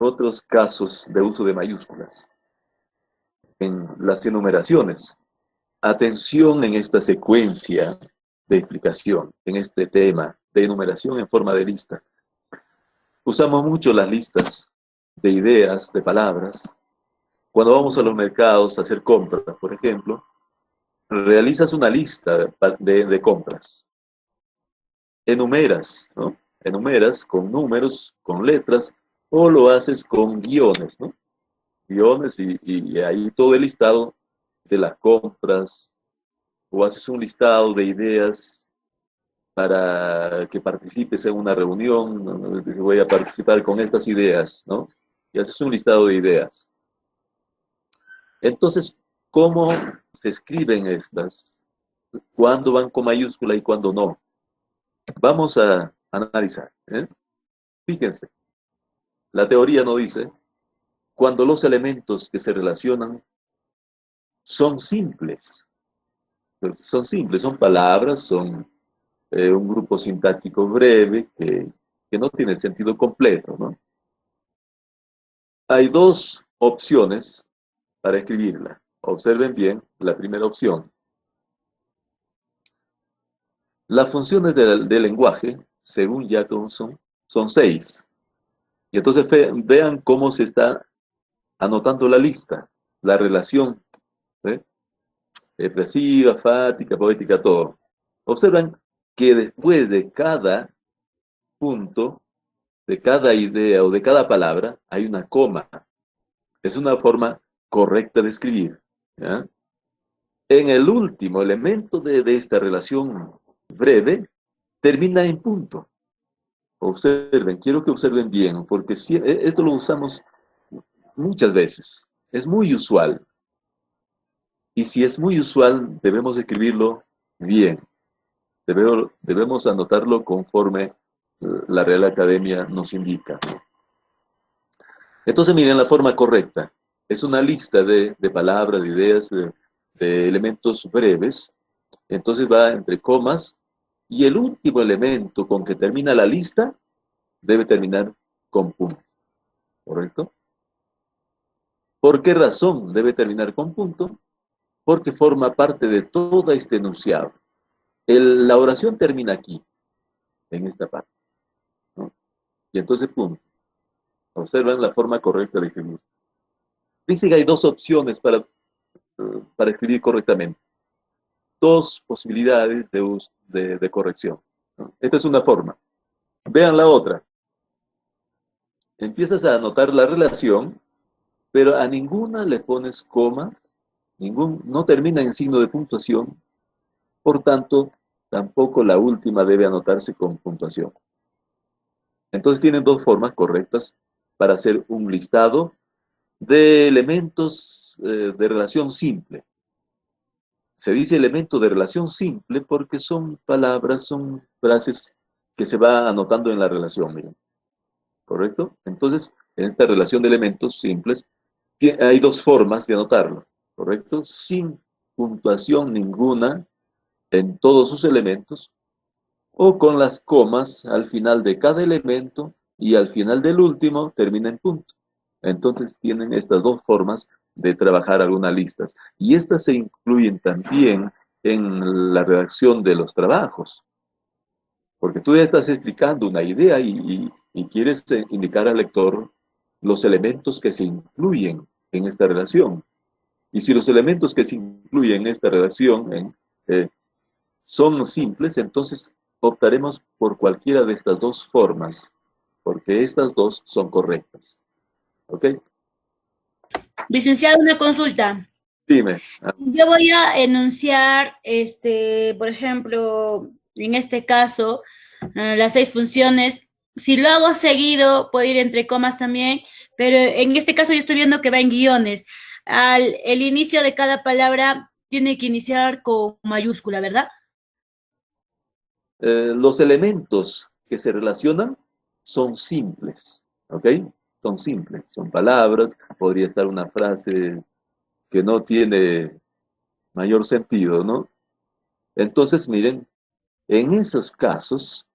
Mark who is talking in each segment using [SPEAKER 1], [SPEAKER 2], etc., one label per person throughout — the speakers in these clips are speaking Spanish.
[SPEAKER 1] otros casos de uso de mayúsculas en las enumeraciones. Atención en esta secuencia de explicación, en este tema de enumeración en forma de lista. Usamos mucho las listas de ideas, de palabras. Cuando vamos a los mercados a hacer compras, por ejemplo, realizas una lista de compras. Enumeras, ¿no? Enumeras con números, con letras, o lo haces con guiones, ¿no? Guiones y ahí todo el listado de las compras, o haces un listado de ideas para que participes en una reunión, ¿no? Voy a participar con estas ideas, ¿no? Y haces un listado de ideas. Entonces, ¿cómo se escriben estas? ¿Cuándo van con mayúscula y cuándo no? Vamos a analizar, ¿eh? Fíjense, la teoría nos dice, cuando los elementos que se relacionan son simples, son palabras, son un grupo sintáctico breve que no tiene sentido completo, ¿no? Hay dos opciones para escribirla. Observen bien la primera opción. Las funciones del lenguaje, según Jacobson, son 6. Y entonces vean cómo se está anotando la lista, la relación, ¿eh? Expresiva, fática, poética, todo. Observan que después de cada punto, de cada idea o de cada palabra, hay una coma. Es una forma correcta de escribir, ¿ya? En el último elemento de esta relación breve, termina en punto. Observen, quiero que observen bien, porque esto lo usamos muchas veces. Es muy usual. Y si es muy usual, debemos escribirlo bien. Debemos anotarlo conforme la Real Academia nos indica. Entonces, miren la forma correcta. Es una lista de palabras, de ideas, de elementos breves. Entonces va entre comas. Y el último elemento con que termina la lista debe terminar con punto. ¿Correcto? ¿Por qué razón debe terminar con punto? Porque forma parte de todo este enunciado. La oración termina aquí, en esta parte, ¿no? Y entonces punto. Observan la forma correcta de escribir. Dice que hay dos opciones para escribir correctamente. Dos posibilidades de corrección, ¿no? Esta es una forma. Vean la otra. Empiezas a anotar la relación, pero a ninguna le pones comas, no termina en signo de puntuación, por tanto, tampoco la última debe anotarse con puntuación. Entonces tienen dos formas correctas para hacer un listado de elementos de relación simple. Se dice elemento de relación simple porque son palabras, son frases que se va anotando en la relación, miren. ¿Correcto? Entonces, en esta relación de elementos simples, hay dos formas de anotarlo, ¿correcto? Sin puntuación ninguna en todos sus elementos, o con las comas al final de cada elemento y al final del último termina en punto. Entonces tienen estas dos formas de trabajar algunas listas. Y estas se incluyen también en la redacción de los trabajos. Porque tú ya estás explicando una idea y quieres indicar al lector los elementos que se incluyen en esta redacción. Y si los elementos que se incluyen en esta redacción son simples, entonces optaremos por cualquiera de estas dos formas, porque estas dos son correctas. ¿Ok?
[SPEAKER 2] Licenciado, una consulta.
[SPEAKER 1] Dime.
[SPEAKER 2] Yo voy a enunciar, por ejemplo, en este caso, las 6 funciones. Si lo hago seguido, puedo ir entre comas también, pero en este caso yo estoy viendo que va en guiones. El inicio de cada palabra tiene que iniciar con mayúscula, ¿verdad?
[SPEAKER 1] Los elementos que se relacionan son simples, ¿ok? Son simples, son palabras, podría estar una frase que no tiene mayor sentido, ¿no? Entonces, miren, en esos casos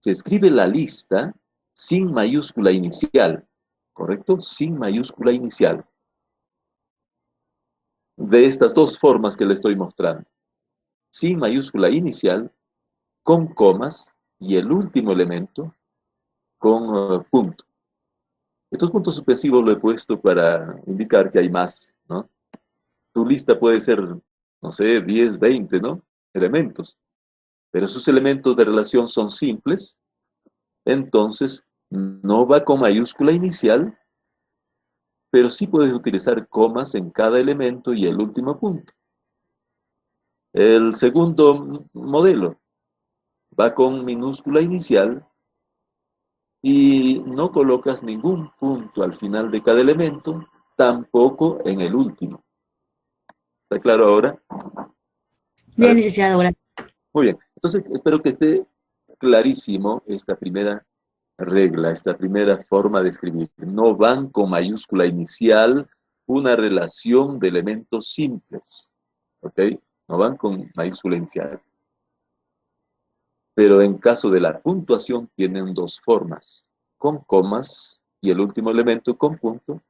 [SPEAKER 1] se escribe la lista sin mayúscula inicial. ¿correcto? Sin mayúscula inicial. De estas dos formas que le estoy mostrando. Sin mayúscula inicial, con comas, y el último elemento con punto. Estos puntos suspensivos lo he puesto para indicar que hay más, ¿no? Tu lista puede ser, no sé, 10, 20, ¿no? Elementos. Pero esos elementos de relación son simples, entonces no va con mayúscula inicial, pero sí puedes utilizar comas en cada elemento y el último punto. El segundo modelo va con minúscula inicial y no colocas ningún punto al final de cada elemento, tampoco en el último. ¿Está claro ahora? A
[SPEAKER 2] Bien,
[SPEAKER 1] ver,
[SPEAKER 2] licenciado, gracias.
[SPEAKER 1] muy bien. Entonces, espero que esté clarísimo esta primera regla, esta primera forma de escribir. No van con mayúscula inicial una relación de elementos simples. ¿Ok? No van con mayúscula inicial. Pero en caso de la puntuación tienen dos formas. Con comas y el último elemento con punto,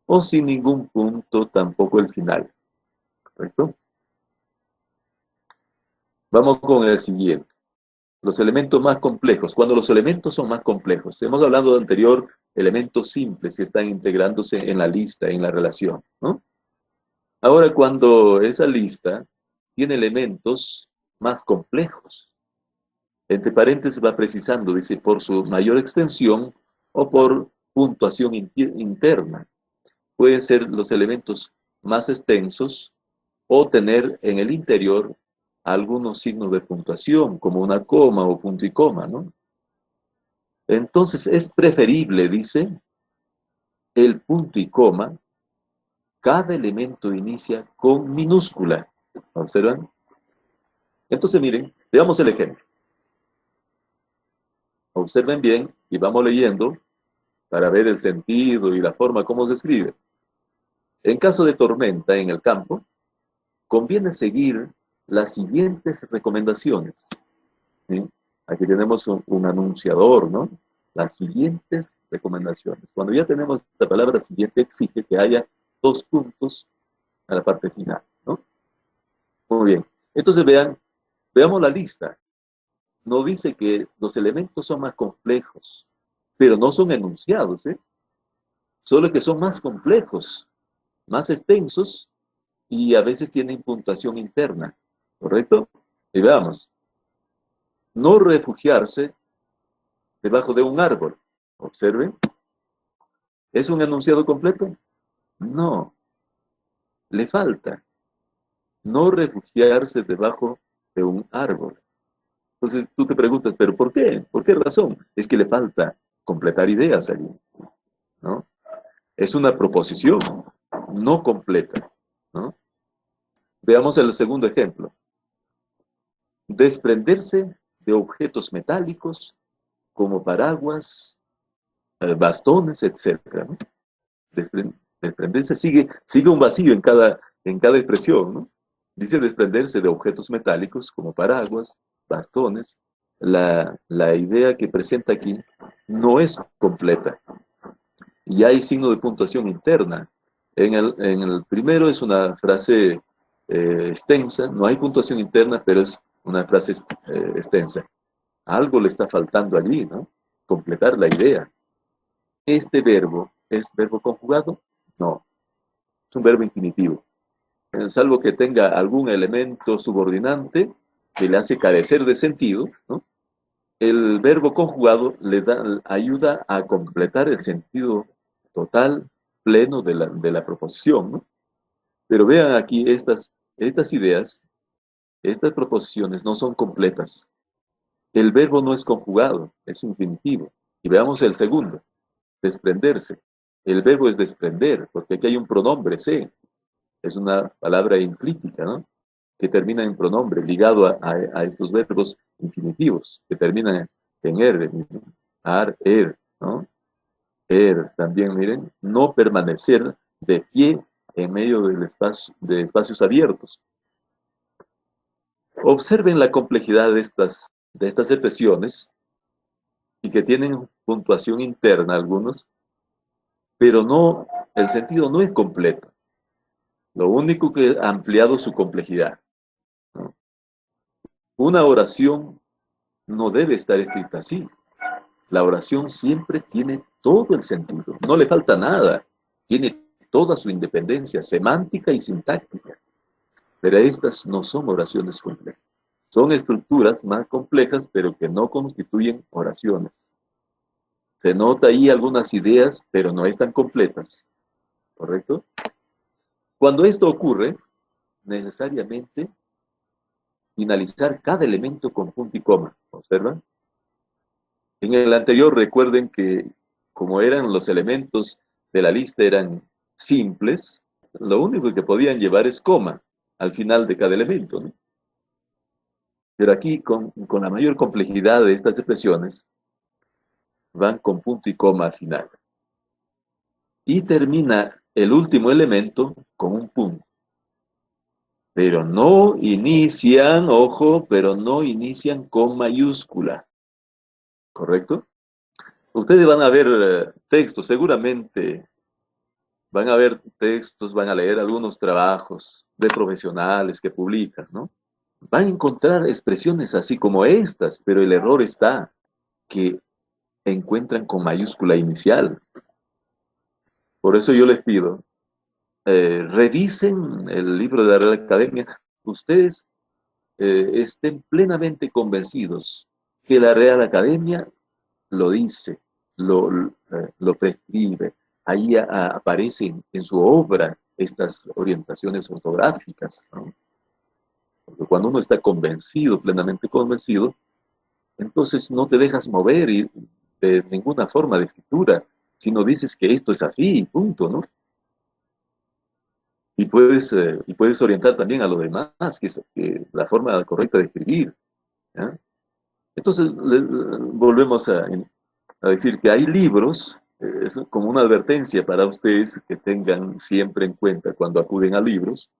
[SPEAKER 1] o sin ningún punto, tampoco el final. ¿Correcto? Vamos con el siguiente. Los elementos más complejos. Cuando los elementos son más complejos. Hemos hablado de anterior elementos simples que están integrándose en la lista, en la relación, ¿no? Ahora, cuando esa lista tiene elementos más complejos, entre paréntesis va precisando, dice, por su mayor extensión o por puntuación interna. Pueden ser los elementos más extensos o tener en el interior algunos signos de puntuación, como una coma o punto y coma, ¿no? Entonces es preferible, dice, el punto y coma, cada elemento inicia con minúscula. ¿Observan? Entonces miren, veamos el ejemplo. Observen bien y vamos leyendo para ver el sentido y la forma como se escribe. En caso de tormenta en el campo, conviene seguir las siguientes recomendaciones. ¿Sí? Aquí tenemos un anunciador, ¿no? Las siguientes recomendaciones. Cuando ya tenemos esta palabra siguiente, exige que haya dos puntos a la parte final, ¿no? Muy bien. Entonces veamos la lista. No dice que los elementos son más complejos, pero no son enunciados, ¿eh? Solo que son más complejos, más extensos y a veces tienen puntuación interna, ¿correcto? Y veamos. No refugiarse debajo de un árbol. Observen. ¿Es un enunciado completo? No. Le falta. No refugiarse debajo de un árbol. Entonces tú te preguntas, ¿pero por qué? ¿Por qué razón? Es que le falta completar ideas allí, ¿no? Es una proposición no completa, ¿no? Veamos el segundo ejemplo. Desprenderse de objetos metálicos como paraguas, bastones, etcétera, ¿no? Desprenderse sigue un vacío en cada expresión, ¿no? Dice desprenderse de objetos metálicos como paraguas, bastones. La idea que presenta aquí no es completa. Y hay signo de puntuación interna. En el primero es una frase extensa, no hay puntuación interna, pero es una frase extensa. Algo le está faltando allí, ¿no? Completar la idea. ¿Este verbo es verbo conjugado? No, es un verbo infinitivo. Salvo que tenga algún elemento subordinante que le hace carecer de sentido, ¿no? El verbo conjugado le ayuda a completar el sentido total, pleno de la proposición, ¿no? Pero vean aquí estas ideas, estas proposiciones no son completas. El verbo no es conjugado, es infinitivo. Y veamos el segundo, desprenderse. El verbo es desprender, porque aquí hay un pronombre, se. Es una palabra implícita, ¿no? Que termina en pronombre, ligado a estos verbos infinitivos, que terminan en er, ar, er, ¿no? Er, también, miren, no permanecer de pie en medio de espacios abiertos. Observen la complejidad de estas expresiones y que tienen puntuación interna algunos. pero no, el sentido no es completo. Lo único que ha ampliado su complejidad, ¿no? Una oración no debe estar escrita así. La oración siempre tiene todo el sentido, no le falta nada, tiene toda su independencia semántica y sintáctica, pero estas no son oraciones complejas. Son estructuras más complejas, pero que no constituyen oraciones. Se nota ahí algunas ideas, pero no están completas, ¿correcto? Cuando esto ocurre, necesariamente finalizar cada elemento con punto y coma, ¿observan? En el anterior recuerden que como eran los elementos de la lista eran simples, lo único que podían llevar es coma al final de cada elemento, ¿no? Pero aquí con la mayor complejidad de estas expresiones van con punto y coma al final. Y termina el último elemento con un punto. Pero no inician, ojo, pero no inician con mayúscula, ¿correcto? Ustedes van a ver textos, seguramente van a ver textos, van a leer algunos trabajos de profesionales que publican, ¿no? Van a encontrar expresiones así como estas, pero el error está que encuentran con mayúscula inicial. Por eso yo les pido, revisen el libro de la Real Academia, ustedes estén plenamente convencidos que la Real Academia lo dice, lo prescribe. Ahí aparecen en su obra estas orientaciones ortográficas, ¿no? Porque cuando uno está convencido, plenamente convencido, entonces no te dejas mover de ninguna forma de escritura, sino dices que esto es así, punto, ¿no? Y puedes orientar también a lo demás, que la forma correcta de escribir, ¿ya? Entonces, volvemos a decir que hay libros, es como una advertencia para ustedes que tengan siempre en cuenta cuando acuden a libros,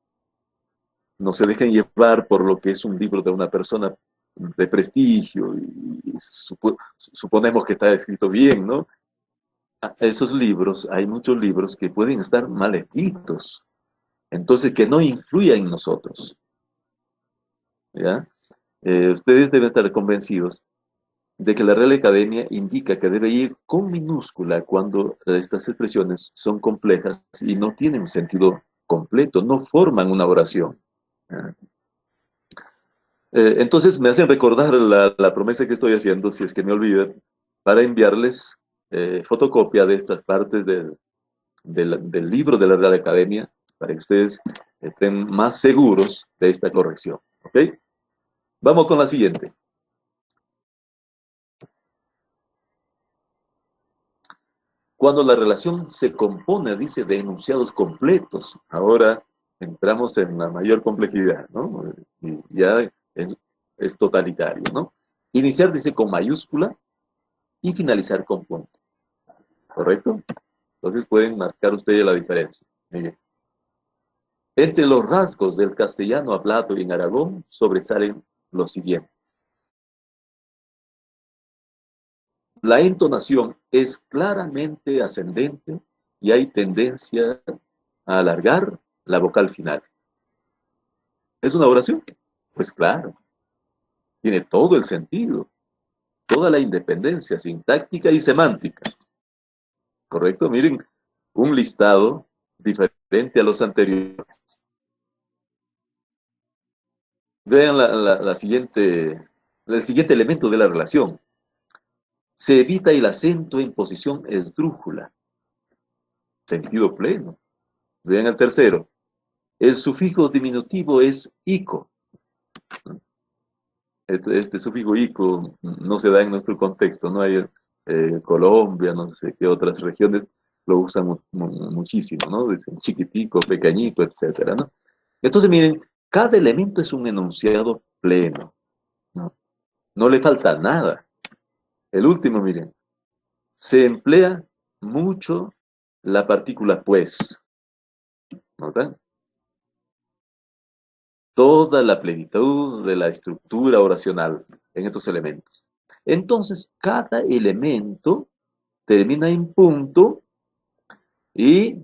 [SPEAKER 1] no se dejen llevar por lo que es un libro de una persona de prestigio y suponemos que está escrito bien, ¿no? Esos libros, hay muchos libros que pueden estar mal escritos, entonces que no influya en nosotros, ¿ya? Ustedes deben estar convencidos de que la Real Academia indica que debe ir con minúscula cuando estas expresiones son complejas y no tienen sentido completo, no forman una oración. Entonces me hacen recordar la promesa que estoy haciendo, si es que me olvidan, para enviarles fotocopia de estas partes del libro de la Real Academia, para que ustedes estén más seguros de esta corrección. ¿Ok? Vamos con la siguiente. Cuando la relación se compone, dice, de enunciados completos, ahora entramos en la mayor complejidad, ¿no? Y ya es totalitario, ¿no? Iniciar, dice, con mayúscula y finalizar con punto, ¿correcto? Entonces pueden marcar ustedes la diferencia. Miren. Entre los rasgos del castellano hablado en Aragón sobresalen los siguientes. La entonación es claramente ascendente y hay tendencia a alargar la vocal final. ¿Es una oración? Pues claro, tiene todo el sentido, toda la independencia sintáctica y semántica. ¿Correcto? Miren, un listado diferente a los anteriores. Vean el siguiente elemento de la relación. Se evita el acento en posición esdrújula. Sentido pleno. Vean el tercero. El sufijo diminutivo es ico. Este sufijo ico no se da en nuestro contexto, no hay Colombia, no sé qué otras regiones lo usan muchísimo, ¿no? Dicen chiquitico, pequeñito, etcétera, ¿no? Entonces, miren, cada elemento es un enunciado pleno, ¿no? No le falta nada. El último, miren, se emplea mucho la partícula pues, ¿notan? Toda la plenitud de la estructura oracional en estos elementos. Entonces, cada elemento termina en punto Y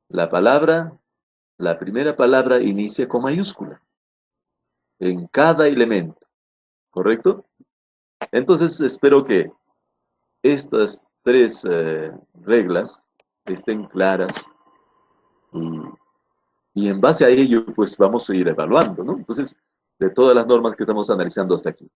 [SPEAKER 1] la palabra, la primera palabra inicia con mayúscula en cada elemento, ¿correcto? Entonces espero que estas tres reglas estén claras y, y en base a ello pues vamos a ir evaluando, ¿no? Entonces, de todas las normas que estamos analizando hasta aquí.